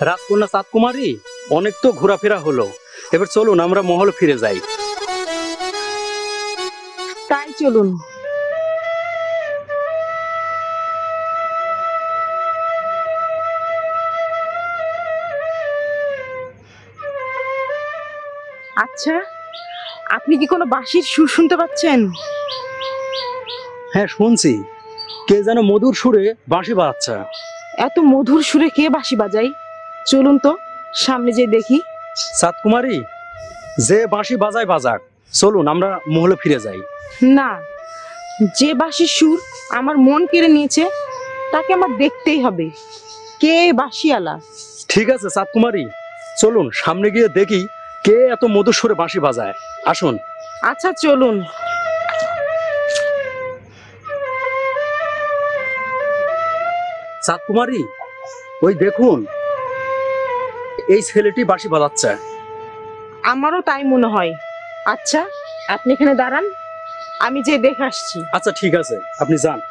রাজকন্যা চাঁদকুমারী, অনেক তো ঘোরাফেরা হলো, এবার চলুন আমরা মহল ফিরে যাই। তাই চলুন। আচ্ছা, আপনি কি কোনো বাঁশির সুর শুনতে পাচ্ছেন? হ্যাঁ শুনছি, কে যেন মধুর সুরে বাঁশি বাজাচ্ছে। এত মধুর সুরে কে বাঁশি বাজায়? চলুন তো সামনে যেয়ে দেখি। চাঁদকুমারী, যে বাঁশি বাজায় বাজাক, চলুন আমরা মহলে ফিরে যাই। না, যে বাঁশির সুর আমার মন কেড়ে নিয়েছে তাকে আমার দেখতেই হবে। কে এই বাঁশিওয়ালা? ঠিক আছে চাঁদকুমারী, চলুন সামনে গিয়ে দেখি কে এত মধুর সুরে বাঁশি বাজায়। আসুন। আচ্ছা চলুন। চাঁদকুমারী, ওই দেখুন, এই ছেলেটি বাঁশি বাজাচ্ছে। আমারও তাই মনে হয়। আচ্ছা, আপনি এখানে দাঁড়ান, আমি যে দেখে আসছি। আচ্ছা ঠিক আছে, আপনি যান।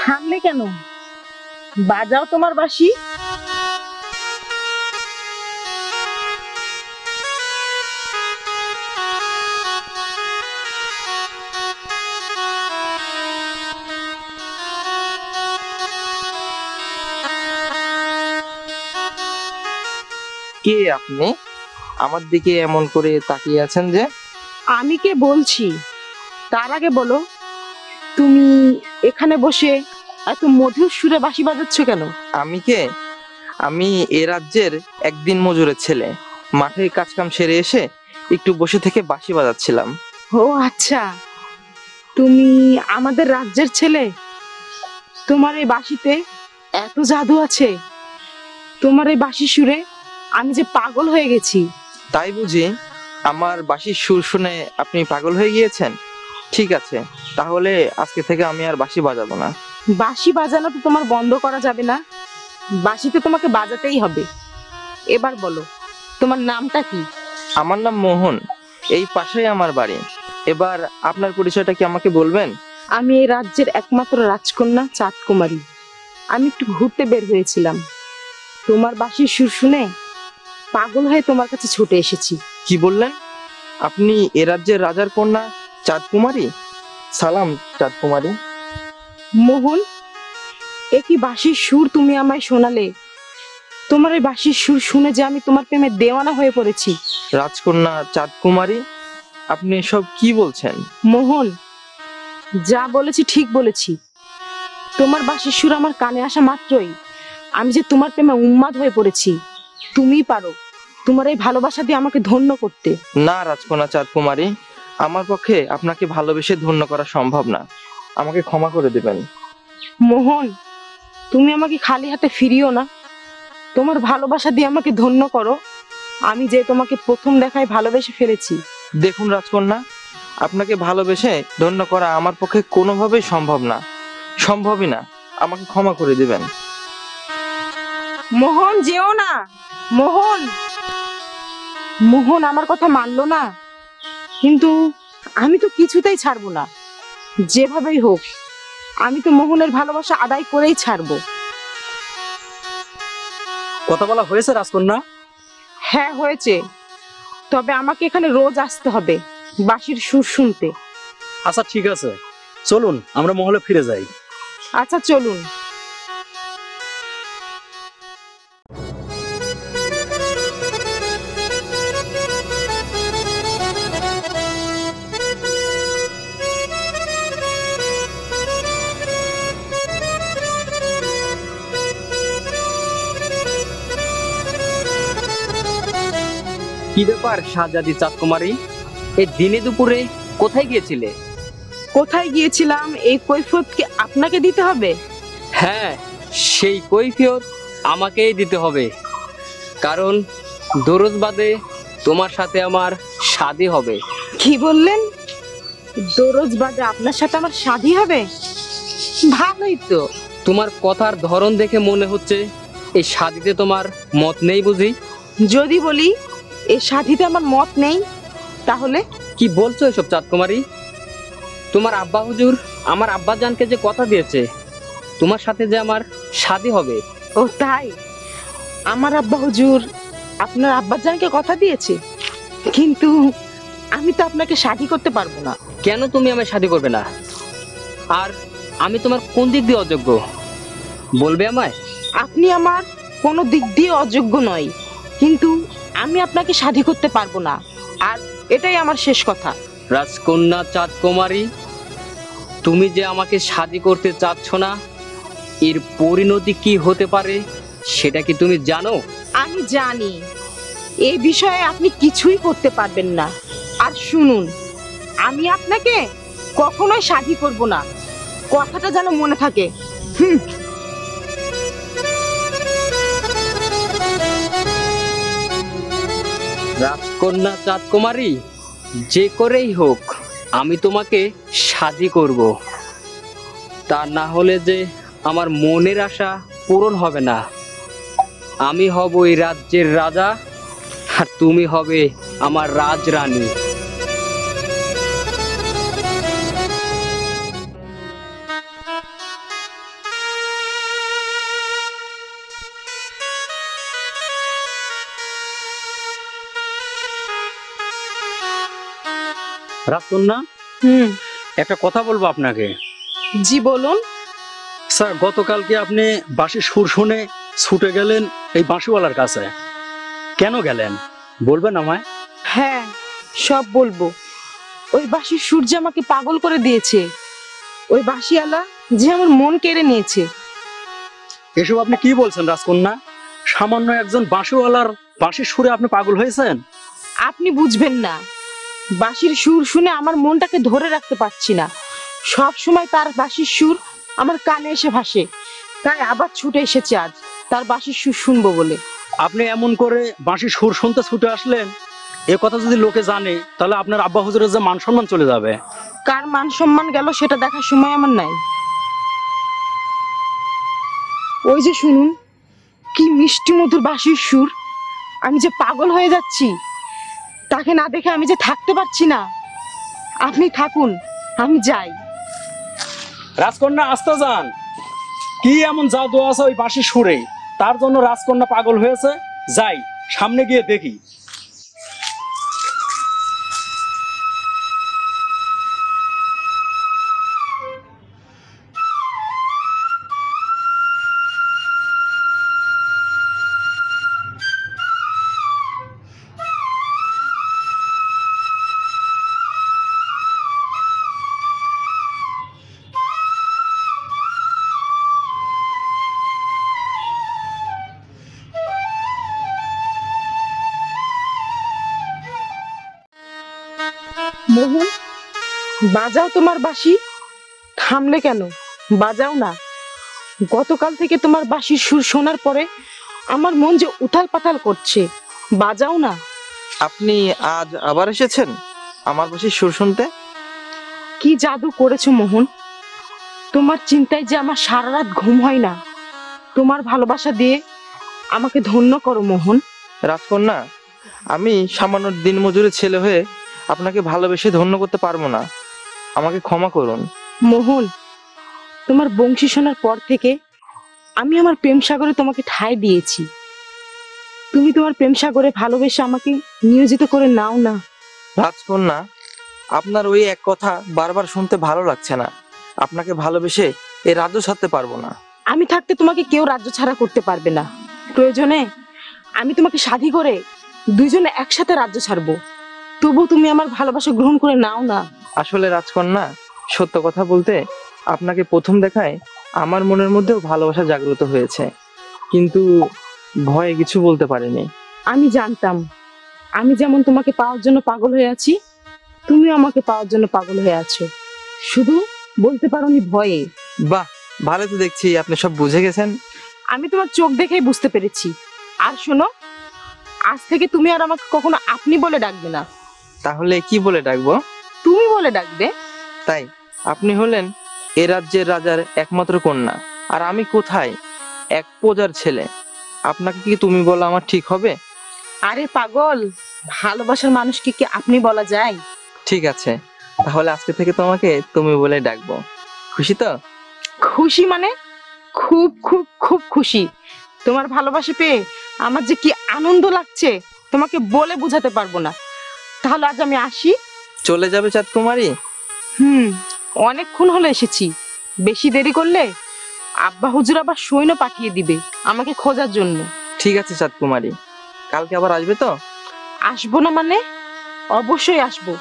থামলে কেন? বাজাও তোমার বাঁশি। কে আপনি? আমার দিকে এমন করে তাকিয়ে আছেন যে? আমি কে বলছি তার আগে বলো, তুমি এখানে বসে এত মধুর সুরে বাঁশি বাজাচ্ছ কেন? আমি কে? আমি এ রাজ্যের একদিন মজুরের ছেলে। মাঠের কাজকাম সেরে এসে একটু বসে থেকে বাঁশি বাজাচ্ছিলাম। ও আচ্ছা, তুমি আমাদের রাজ্যের ছেলে। তোমার এই বাঁশিতে এত জাদু আছে। তোমার এই বাঁশি সুরে আমি যে পাগল হয়ে গেছি। তাই বুঝি? আমার বাঁশির সুর শুনে আপনি পাগল হয়ে গিয়েছেন? ঠিক আছে, তাহলে আজকে থেকে আমি আর বাঁশি বাজাবো না। বাঁশি বাজানো তো তোমার বন্ধ করা যাবে না, বাঁশিতে তোমাকে বাজাতেই হবে। এবার বলো, তোমার নামটা কি? আমার নাম মোহন, এই পাশেই আমার বাড়ি। এবার আপনার পরিচয়টা কি আমাকে বলবেন? আমি এই রাজ্যের একমাত্র রাজকন্যা চাঁদকুমারী। আমি একটু ঘুরতে বের হয়েছিলাম, তোমার বাঁশির সুর শুনে পাগল হয়ে তোমার কাছে ছুটে এসেছি। কি বললেন? আপনি এ রাজ্যের রাজার কন্যা চাঁদকুমারী? সালাম চাঁদকুমারী। মোহন, এ কি বাঁশির সুর তুমি আমায় শোনালে! তোমার এই বাঁশির সুর শুনে যে আমি তোমার প্রেমে দেওয়ানা হয়ে পড়েছি। রাজকন্যা চাঁদকুমারী, আপনি এসব কি বলছেন? মোহন, যা বলেছি ঠিক বলেছি। তোমার বাঁশির সুর আমার কানে আসা মাত্রই আমি যে তোমার প্রেমে উন্মাদ হয়ে পড়েছি। তুমিই পারো তোমার এই ভালোবাসা দিয়ে আমাকে ধন্য করতে। না রাজকন্যা চাঁদকুমারী, আমার পক্ষে আপনাকে ভালোবেসে ধন্য করা সম্ভব না। আমাকে ক্ষমা করে দেবেন। মোহন, তুমি আমাকে খালি হাতে ফিরিও না। তোমার ভালোবাসা দিয়ে আমাকে ধন্য করো। আমি যে তোমাকে প্রথম দেখায় ভালোবেসে ফেলেছি। দেখুন রাজকন্যা, আপনাকে ভালোবেসে ধন্য করা আমার পক্ষে কোনোভাবেই সম্ভব না, সম্ভবই না। আমাকে ক্ষমা করে দিবেন। মোহন, যেও না। মোহন, মোহন আমার কথা মানলো না, কিন্তু আমি তো কিছুতেই ছাড়বো না। যেভাবেই হোক আমি তো মোহনের ভালোবাসা আদায় করেই ছাড়বো। কথা বলা হয়েছে রাজকন্যা? হ্যাঁ হয়েছে, তবে আমাকে এখানে রোজ আসতে হবে বাঁশির সুর শুনতে। আচ্ছা ঠিক আছে, চলুন আমরা মহলে ফিরে যাই। আচ্ছা চলুন। কি ব্যাপার শাহজাদি চাঁদকুমারী, এই দিনে দুপুরে কোথায় গিয়েছিলে? কোথায় গিয়েছিলাম এই কৈফিয়ত কি আপনাকে দিতে হবে? হ্যাঁ, সেই কৈফিয়ত আমাকেই দিতে হবে, কারণ দরজ বাদে তোমার সাথে আমার শাদী হবে। কি বললেন? দরজ বাদে আপনার সাথে আমার শাদী হবে? ভালোই তো। তোমার কথার ধরন দেখে মনে হচ্ছে এই শাদীতে তোমার মত নেই বুঝি? যদি বলি এই শাদীতে আমার মত নেই, তাহলে? কি বলছো এসব চাঁদকুমারী? তোমার আব্বা হুজুর আমার আব্বাজানকে যে কথা দিয়েছে তোমার সাথে যে আমার শাদী হবে। ও তাই? আমার আব্বা হুজুর আপনার আব্বাজানকে কথা দিয়েছে, কিন্তু আমি তো আপনাকে শাদী করতে পারবো না। কেন তুমি আমায় শাদী করবে না? আর আমি তোমার কোন দিক দিয়ে অযোগ্য বলবে আমায়? আপনি আমার কোনো দিক দিয়ে অযোগ্য নয়, কিন্তু আমি আপনাকে শাদী করতে পারবো না, আর এটাই আমার শেষ কথা। রাজকন্যা চাঁদকুমারী, তুমি যে আমাকে শাদী করতে চাচ্ছ না, এর পরিণতি কি হতে পারে সেটা কি তুমি জানো? আমি জানি এই বিষয়ে আপনি কিছুই করতে পারবেন না। আর শুনুন, আমি আপনাকে কখনোই শাদী করব না, কথাটা যেন মনে থাকে। রাজকন্যা চাঁদকুমারী, যে করেই হোক আমি তোমাকে শাদী করব, তা না হলে যে আমার মনের আশা পূরণ হবে না। আমি হব এই রাজ্যের রাজা, আর তুমি হবে আমার রাজরানী। রাজকন্যা, একটা কথা বলবো আপনাকে। জি বলুন। স্যার, গতকালকে আপনি বাঁশির সুর শুনে ছুটে গেলেন এই বাঁশিওয়ালার কাছে, কেন গেলেন বলবেন আমায়? হ্যাঁ, সব বলবো। ওই বাঁশির সুর যে আমাকে পাগল করে দিয়েছে, ওই বাঁশিওয়ালা যে আমার মন কেড়ে নিয়েছে। এসব আপনি কি বলছেন রাজকন্যা? সামান্য একজন বাঁশিওয়ালার বাঁশির সুরে আপনি পাগল হয়েছেন? আপনি বুঝবেন না, বাঁশির সুর শুনে আমার মনটাকে ধরে রাখতে পারছি না। সব সময় তার বাঁশির সুর আমার কানে এসে ভাসে, তাই আবার ছুটে এসেছে আজ তার বাঁশির সুর শুনবো বলে। আপনি এমন করে বাঁশির সুর শুনতে ছুটে আসলেন, এ কথা যদি লোকে জানে তাহলে আপনার আব্বা হুজুরের যে মান সম্মান চলে যাবে। কার মান সম্মান গেল সেটা দেখার সময় আমার নাই। ওই যে শুনুন, কি মিষ্টি মধুর বাঁশির সুর। আমি যে পাগল হয়ে যাচ্ছি, তাকে না দেখে আমি যে থাকতে পারছি না। আপনি থাকুন, আমি যাই। রাজকন্যা, আসতে যান। কি এমন জাদু আছে ওই বাঁশির সুরে, তার জন্য রাজকন্যা পাগল হয়েছে? যাই, সামনে গিয়ে দেখি। মোহন, বাজাও তোমার বাঁশি। থামলে কেন? বাজাও না। গতকাল থেকে তোমার বাঁশির সুর শোনার পরে আমার মন যে উথাল পাতাল করছে। বাজাও না। আপনি আজ আবার এসেছেন আমার বাঁশির সুর শুনতে? কি জাদু করেছো মোহন, তোমার চিন্তায় যে আমার সারা রাত ঘুম হয় না। তোমার ভালোবাসা দিয়ে আমাকে ধন্য করো মোহন। রাজকন্যা, আমি সামান্য দিনমজুরের ছেলে হয়ে আপনাকে ভালোবেসে ধন্য করতে পারবো না, আমাকে ক্ষমা করুন। মোহন, তোমার বংশী শোনার পর থেকে আমি আমার প্রেম সাগরে তোমাকে ঠাঁই দিয়েছি। তুমি তোমার প্রেম সাগরে ভালোবেসে আমাকে নিয়োজিত করে নাও না। রাজকন্যা, আপনার ওই এক কথা বারবার শুনতে ভালো লাগছে না। আপনাকে ভালোবেসে এই রাজ্য ছাড়তে পারবো না। আমি থাকতে তোমাকে কেউ রাজ্য ছাড়া করতে পারবে না। প্রয়োজনে আমি তোমাকে শাদী করে দুইজনে একসাথে রাজ্য ছাড়বো, তবু তুমি আমার ভালোবাসা গ্রহণ করে নাও না। আসলে রাজকন্যা, সত্য কথা বলতে আপনাকে প্রথম দেখায় আমার মনের মধ্যেও ভালোবাসা জাগ্রত হয়েছে, কিন্তু ভয়ে কিছু বলতে পারিনি। আমি জানতাম আমি যেমন তোমাকে পাওয়ার জন্য পাগল হয়ে আছি, তুমিও আমাকে পাওয়ার জন্য পাগল হয়ে আছো, শুধু বলতে পারোনি ভয়ে। বাহ, ভালো তো দেখছি আপনি সব বুঝে গেছেন। আমি তোমার চোখ দেখেই বুঝতে পেরেছি। আর শোনো, আজ থেকে তুমি আর আমাকে কখনো আপনি বলে ডাকবে না, তাহলে কি বলে ডাকবো? তুমি বলে ডাকবে। তাই? আপনি হলেন এ রাজ্যের রাজার একমাত্র কন্যা, আর আমি কোথায় এক প্রজার ছেলে। আপনাকে কি তুমি বলা আমার ঠিক হবে? আরে পাগল, ভালোবাসার মানুষকে কি আপনি বলা যায়? ঠিক আছে, তাহলে আজকে থেকে তোমাকে তুমি বলে ডাকবো। খুশি তো? খুশি মানে খুব খুব খুব খুশি। তোমার ভালোবাসা পেয়ে আমার যে কি আনন্দ লাগছে তোমাকে বলে বোঝাতে পারবো না। তাহলে আজ আমি আসি। চলে যাবে চাঁদকুমারী? অনেকক্ষণ হলো এসেছি, বেশি দেরি করলে আব্বা হুজুর আবার সৈন্য পাঠিয়ে দিবে আমাকে খোঁজার জন্য। ঠিক আছে চাঁদকুমারী, কালকে আবার আসবে তো? আসবো না মানে? অবশ্যই আসবো।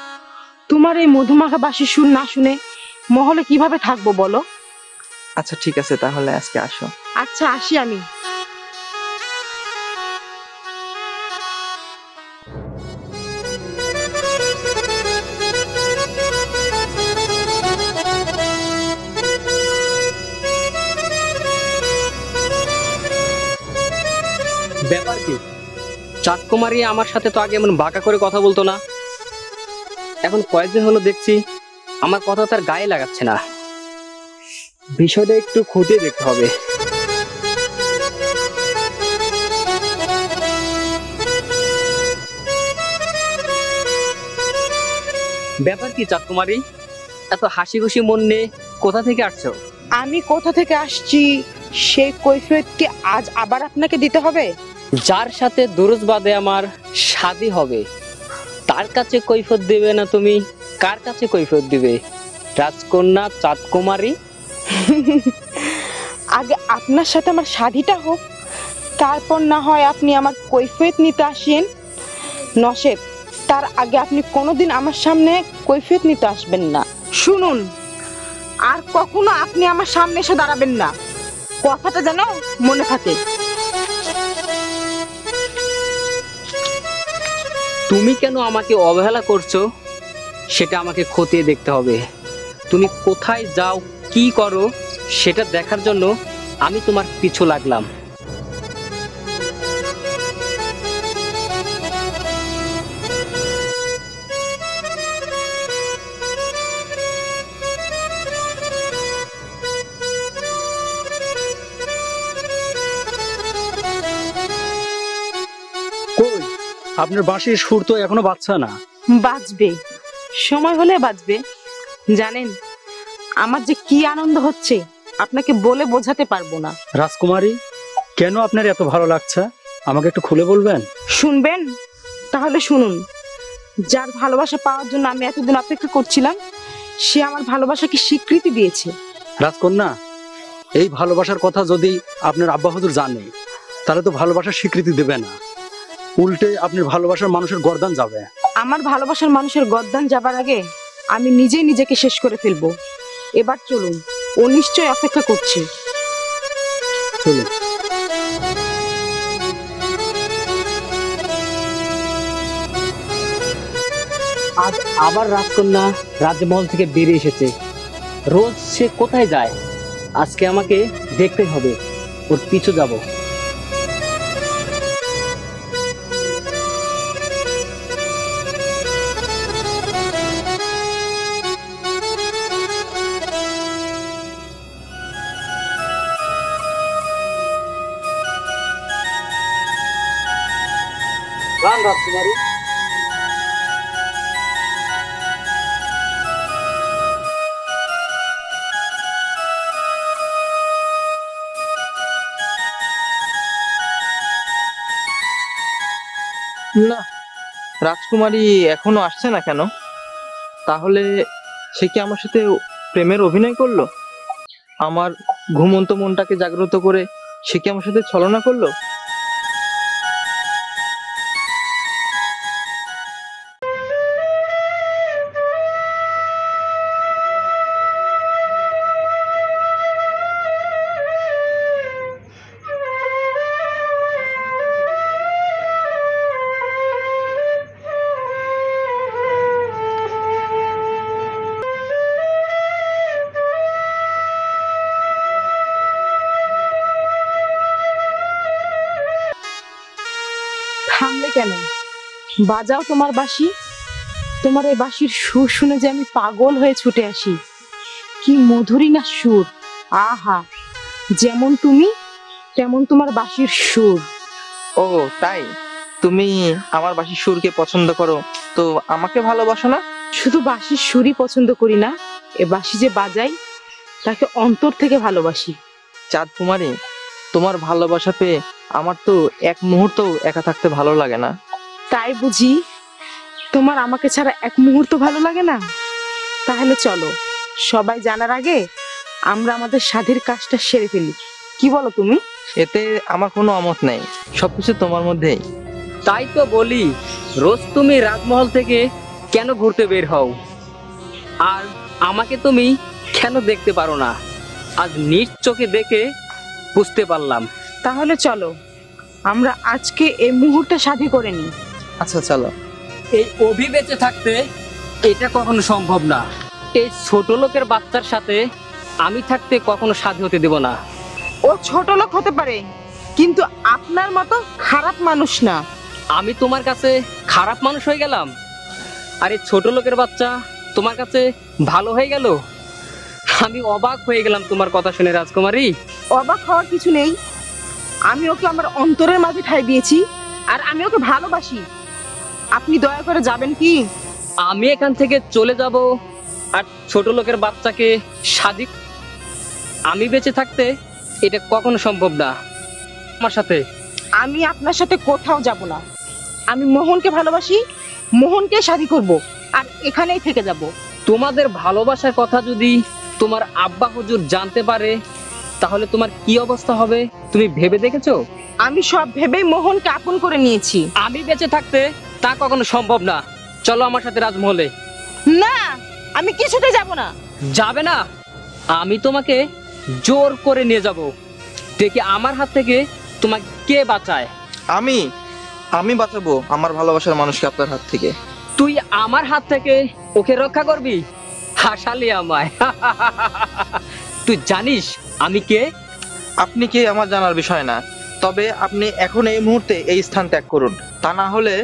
তোমার এই মধুমাখা বাঁশির সুর না শুনে মহলে কিভাবে থাকবো বলো? আচ্ছা ঠিক আছে, তাহলে আজকে আসো। আচ্ছা, আসি আমি। ব্যাপার কি? চাঁদকুমারী আমার সাথে তো আগে এমন বাঁকা করে কথা বলতো না, এখন কয়েকদিন হলো দেখছি আমার কথা তার গায়ে লাগাচ্ছে না। বিষয়টা একটু খতিয়ে দেখতে হবে। ব্যাপার কি চাঁদকুমারী, এত হাসি খুশি মন নিয়ে কোথা থেকে আসছো? আমি কোথা থেকে আসছি সেই কৈফিয়ত কি আজ আবার আপনাকে দিতে হবে? যার সাথে দুরুজ বাদে আমার শাদী হবে তার কাছে কৈফিয়ত দিবে না তুমি? কার কাছে কৈফিয়ত দিবে? রাজকন্যা চাঁদকুমারী। আগে আপনার সাথে আমার শাদীটা হোক, তারপর না হয় আপনি আমার কৈফিয়ত নিতে আসেন। নসেদ, তার আগে আপনি কোনোদিন আমার সামনে কৈফিয়ত নিতে আসবেন না। শুনুন, আর কখনো আপনি আমার সামনে এসে দাঁড়াবেন না, কথাটা যেন মনে থাকে। তুমি কেন আমাকে অবহেলা করছো সেটা আমাকে খতিয়ে দেখতে হবে। তুমি কোথায় যাও, কি করো, সেটা দেখার জন্য আমি তোমার পিছু লাগলাম। কই, আপনার বাঁশির সুর তো এখনো বাজছে না। বাজবে, সময় হলে বাজবে। জানেন আমার যে কি আনন্দ হচ্ছে আপনাকে বলে বোঝাতে পারবো না। রাজকুমারী, কেন আপনার এত ভালো লাগছে আমাকে একটু খুলে বলবেন? শুনবেন? তাহলে শুনুন। যার ভালোবাসা পাওয়ার জন্য আমি এতদিন অপেক্ষা করছিলাম, সে আমার ভালোবাসাকে স্বীকৃতি দিয়েছে। রাজকন্যা, এই ভালোবাসার কথা যদি আপনার আব্বা হুজুর জানে তাহলে তো ভালোবাসার স্বীকৃতি দেবে না, উল্টে আপনার ভালোবাসার মানুষের গর্দান যাবে। আমার ভালোবাসার মানুষের গদ্দান যাবার আগে আমি নিজেই নিজেকে শেষ করে ফেলবো। এবার চলুন, ও নিশ্চয়ই অপেক্ষা করছে। চলুন। আজ আবার রাজকন্যা রাজমহল থেকে বেরিয়ে এসেছে। রোজ সে কোথায় যায়? আজকে আমাকে দেখতে হবে, ওর পিছু যাব। রাজকুমারী, না, রাজকুমারী এখনো আসছে না কেন? তাহলে সে কি আমার সাথে প্রেমের অভিনয় করলো? আমার ঘুমন্ত মনটাকে জাগ্রত করে সে কি আমার সাথে ছলনা করলো? কেন, বাজাও তোমার বাঁশি। তোমার এই বাঁশির সুর শুনে যে আমি পাগল হয়ে ছুটে আসি। কি মধুরী না সুর, আহা! যেমন তুমি তেমন তোমার বাঁশির সুর। ও তাই? তুমি আমার বাঁশির সুরকে পছন্দ করো, তো আমাকে ভালোবাসো না? শুধু বাঁশির সুরই পছন্দ করি না, এ বাঁশি যে বাজাই তাকে অন্তর থেকে ভালোবাসি। চাঁদ কুমারী, তোমার ভালোবাসা পেয়ে আমার তো এক মুহূর্ত একা থাকতে ভালো লাগে না। তাই বুঝি? তোমার আমাকে ছাড়া এক মুহূর্ত ভালো লাগে না? তাহলে চলো, সবাই জানার আগে আমরা আমাদের স্বাধীর কাজটা সেরে ফেলি। কি বলো তুমি? এতে আমার কোনো অমত নেই, সবকিছু তোমার মধ্যেই। তাই তো বলি, রোজ তুমি রাজমহল থেকে কেন ঘুরতে বের হও, আর আমাকে তুমি কেন দেখতে পারো না? আজ নিজ চোখে দেখে বুঝতে পারলাম। তাহলে চলো, আমরা আজকে এই মুহূর্তে শাদী করে নিই। আচ্ছা চলো। এই অভি বেঁচে থাকতে এটা কখনো সম্ভব না। এই ছোট লোকের বাচ্চার সাথে আমি থাকতে কখনো স্বাধী হতে দেব না। ও ছোট লোক হতে পারে, কিন্তু আপনার মতো খারাপ মানুষ না। আমি তোমার কাছে খারাপ মানুষ হয়ে গেলাম, আর এই ছোট লোকের বাচ্চা তোমার কাছে ভালো হয়ে গেল? আমি অবাক হয়ে গেলাম তোমার কথা শুনে রাজকুমারী। অবাক হওয়ার কিছু নেই, আমি ওকে আমার অন্তরের মাঝে ঠাঁই দিয়েছি, আর আমি ওকে ভালোবাসি। আপনি দয়া করে যাবেন কি? আমি এখান থেকে চলে যাব আর ছোট লোকের বাচ্চাকে শাদী? আমি বেঁচে থাকতে এটা কখনো সম্ভব না। আমার সাথে আমি আপনার সাথে কোথাও যাব না। আমি মোহনকে ভালোবাসি, মোহনকে শাদী করব, আর এখানেই থেকে যাব। তোমাদের ভালোবাসার কথা যদি তোমার আব্বা হুজুর জানতে পারে, তাহলে তোমার কি অবস্থা হবে তুমি ভেবে দেখেছো? আমি সব ভেবেই মোহনকে আপন করে নিয়েছি। আমি বেঁচে থাকতে তা কখনো সম্ভব না। চলো আমার সাথে রাজমহলে। না, আমি কিছুতে যাব না। যাবে না? আমি তোমাকে জোর করে নিয়ে যাব, দেখি আমার হাত থেকে তোমাকে কে বাঁচায়। আমি বাঁচাবো আমার ভালোবাসার মানুষকে আপনার হাত থেকে। তুই আমার হাত থেকে ওকে রক্ষা করবি? হাসালি আমায়। তুই জানিস আমি কে? আপনি কে আমার জানার বিষয় না, তবে আপনি এখন এই মুহূর্তে এই স্থান ত্যাগ করুন, তা না হলে।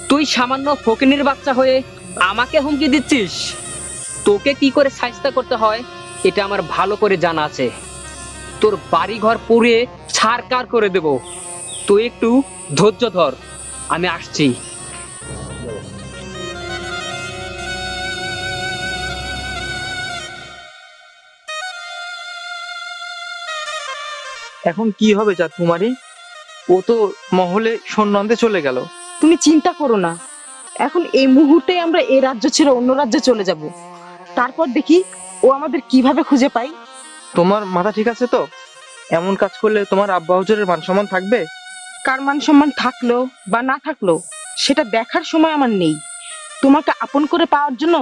তুই সামান্য ফকিনীর বাচ্চা হয়ে আমাকে হুমকি দিচ্ছিস? তোকে কি করে শায়েস্তা করতে হয় এটা আমার ভালো করে জানা আছে। তোর বাড়ি ঘর পুড়িয়ে ছারকার করে দেব। তুই একটু ধৈর্য ধর, আমি আসছি। এখন কি হবে চাঁদ কুমারী? ও তো মহলে সন্ন্যন্দে চলে গেল। তুমি চিন্তা করো না, এখন এই মুহূর্তে আমরা এই রাজ্য ছেড়ে অন্য রাজ্যে চলে যাব। তারপর দেখি ও আমাদের কিভাবে খুঁজে পাই। তোমার মাথা ঠিক আছে তো? এমন কাজ করলে তোমার আব্বা হুজুরের মান সম্মান থাকবে? কার মান সম্মান থাকলো বা না থাকলো সেটা দেখার সময় আমার নেই। তোমাকে আপন করে পাওয়ার জন্য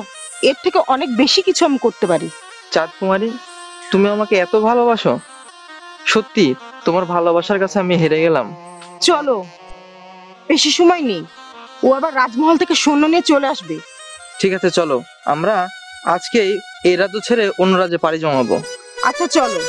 এর থেকে অনেক বেশি কিছু আমি করতে পারি। চাঁদ কুমারী, তুমি আমাকে এত ভালোবাসো? সত্যি তোমার ভালোবাসার কাছে আমি হেরে গেলাম। চলো, বেশি সময় নেই, ও আবার রাজমহল থেকে সৈন্য নিয়ে চলে আসবে। ঠিক আছে চলো, আমরা আজকেই এই রাজ্য ছেড়ে অন্য রাজ্যে পাড়ি জমাবো। আচ্ছা চলো।